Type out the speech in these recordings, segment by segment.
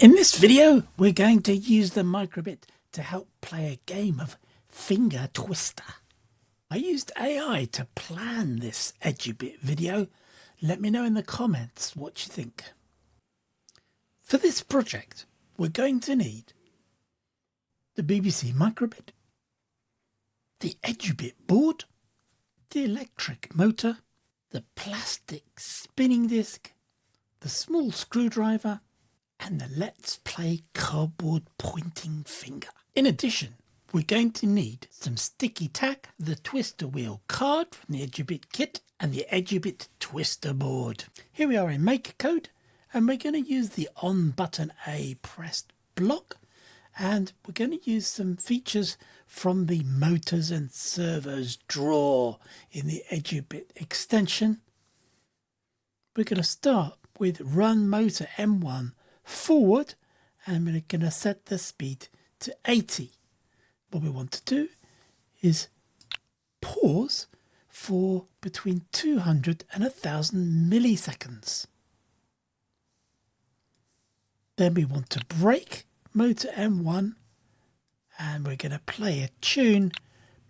In this video, we're going to use the Microbit to help play a game of finger twister. I used AI to plan this EDUBIT video. Let me know in the comments what you think. For this project, we're going to need the BBC Microbit, the EDUBIT board, the electric motor, the plastic spinning disc, the small screwdriver, and the Let's Play cardboard pointing finger. In addition, we're going to need some sticky tack, the twister wheel card from the EDUBIT kit, and the EDUBIT twister board. Here we are in MakeCode, and we're going to use the on button A pressed block, and we're going to use some features from the motors and servos drawer in the EDUBIT extension. We're going to start with run motor M1 forward, and we're going to set the speed to 80. What we want to do is pause for between 200 and 1000 milliseconds. Then we want to brake motor M1, and we're going to play a tune,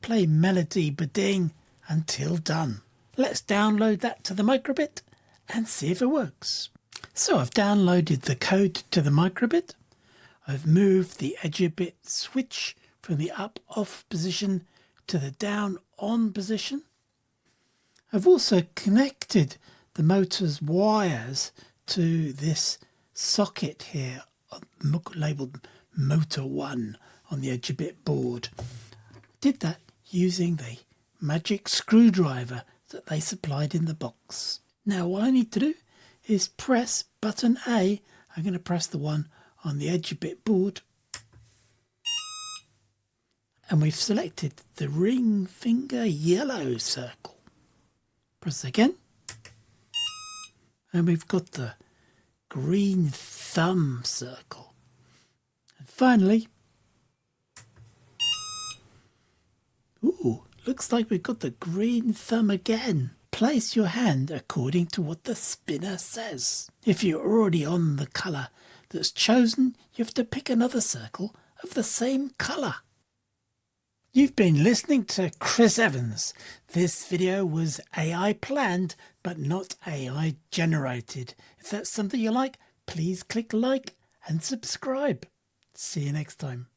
play melody bidding until done. Let's download that to the Microbit and see if it works. So I've downloaded the code to the Microbit. I've moved the EDUBIT switch from the up-off position to the down-on position. I've also connected the motor's wires to this socket here labelled Motor 1 on the EDUBIT board. Did that using the magic screwdriver that they supplied in the box. Now what I need to do is press button A. I'm going to press the one on the EDUBIT board, and we've selected the ring finger yellow circle. Press again, and we've got the green thumb circle. And finally, looks like we've got the green thumb again. Place your hand according to what the spinner says. If you're already on the colour that's chosen, you have to pick another circle of the same colour. You've been listening to Chris Evans. This video was AI planned, but not AI generated. If that's something you like, please click like and subscribe. See you next time.